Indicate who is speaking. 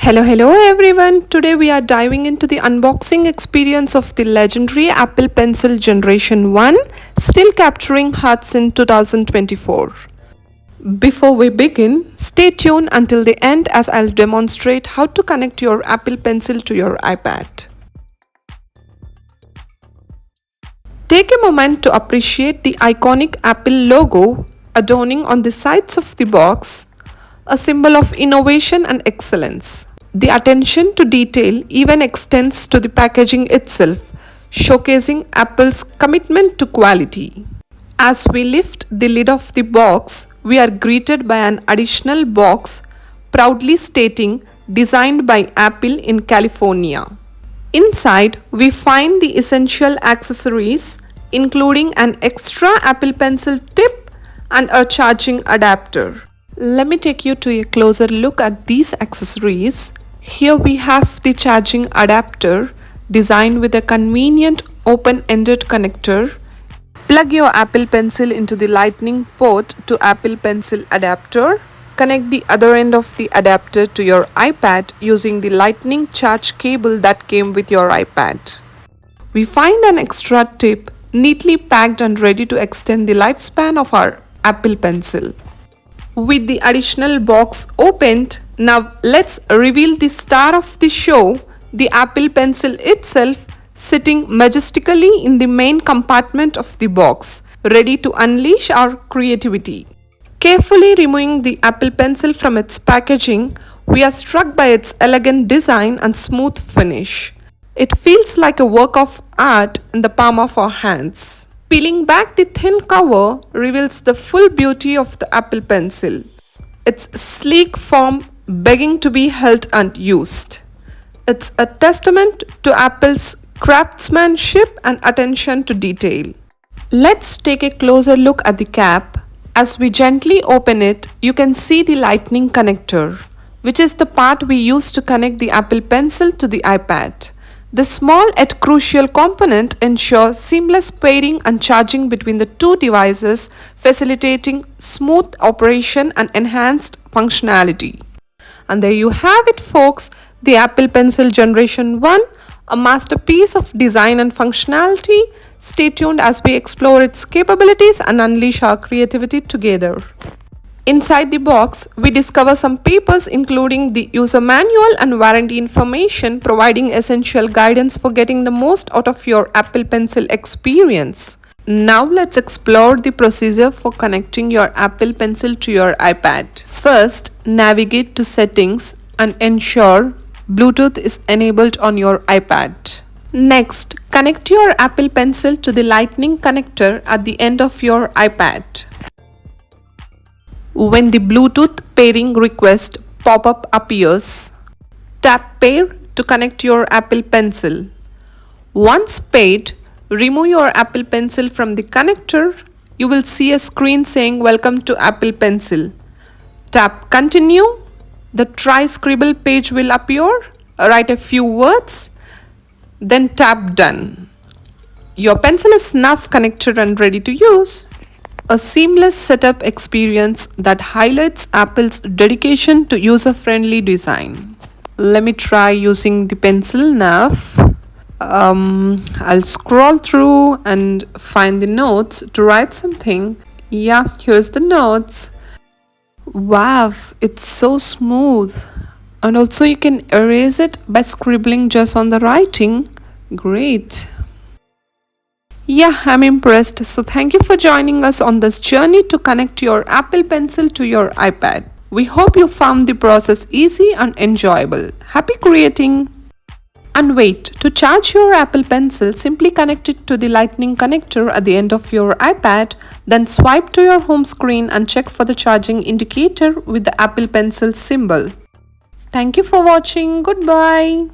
Speaker 1: Hello everyone. Today we are diving into the unboxing experience of the legendary Apple Pencil Generation 1, still capturing hearts in 2024. Before we begin, stay tuned until the end as I'll demonstrate how to connect your Apple Pencil to your iPad. Take a moment to appreciate the iconic Apple logo adorning on the sides of the box, a symbol of innovation and excellence. The attention to detail even extends to the packaging itself, showcasing Apple's commitment to quality. As we lift the lid of the box, we are greeted by an additional box proudly stating "Designed by Apple in California." Inside, we find the essential accessories, including an extra Apple Pencil tip and a charging adapter. Let me take you to a closer look at these accessories. Here we have the charging adapter designed with a convenient open-ended connector. Plug your Apple Pencil into the Lightning port to Apple Pencil adapter. Connect the other end of the adapter to your iPad using the Lightning charge cable that came with your iPad. We find an extra tip neatly packed and ready to extend the lifespan of our Apple Pencil. With the additional box opened, now let's reveal the star of the show, the Apple Pencil itself, sitting majestically in the main compartment of the box, ready to unleash our creativity. Carefully removing the Apple Pencil from its packaging, we are struck by its elegant design and smooth finish. It feels like a work of art in the palm of our hands. Peeling back the thin cover reveals the full beauty of the Apple Pencil, its sleek form begging to be held and used. It's a testament to Apple's craftsmanship and attention to detail. Let's take a closer look at the cap. As we gently open it, you can see the Lightning connector, which is the part we use to connect the Apple Pencil to the iPad. The small yet crucial component ensures seamless pairing and charging between the two devices, facilitating smooth operation and enhanced functionality. And there you have it, folks, the Apple Pencil Generation 1, a masterpiece of design and functionality. Stay tuned as we explore its capabilities and unleash our creativity together. Inside the box, we discover some papers including the user manual and warranty information, providing essential guidance for getting the most out of your Apple Pencil experience. Now let's explore the procedure for connecting your Apple Pencil to your iPad. First, navigate to Settings and ensure Bluetooth is enabled on your iPad. Next, connect your Apple Pencil to the Lightning connector at the end of your iPad. When the Bluetooth pairing request pop-up appears, tap Pair to connect your Apple Pencil. Once paired, remove your Apple Pencil from the connector. You will see a screen saying "Welcome to Apple Pencil." Tap Continue. The Try Scribble page will appear. Write a few words, then tap Done. Your pencil is now connected and ready to use. A seamless setup experience that highlights Apple's dedication to user-friendly design. Let me try using the pencil now. I'll scroll through and find the notes to write something. Yeah, here's the notes. Wow, it's so smooth. And also you can erase it by scribbling just on the writing. Great. Yeah, I'm impressed. So thank you for joining us on this journey to connect your Apple Pencil to your iPad. We hope you found the process easy and enjoyable. Happy creating! And wait, to charge your Apple Pencil, simply connect it to the Lightning connector at the end of your iPad, then swipe to your home screen and check for the charging indicator with the Apple Pencil symbol. Thank you for watching. Goodbye.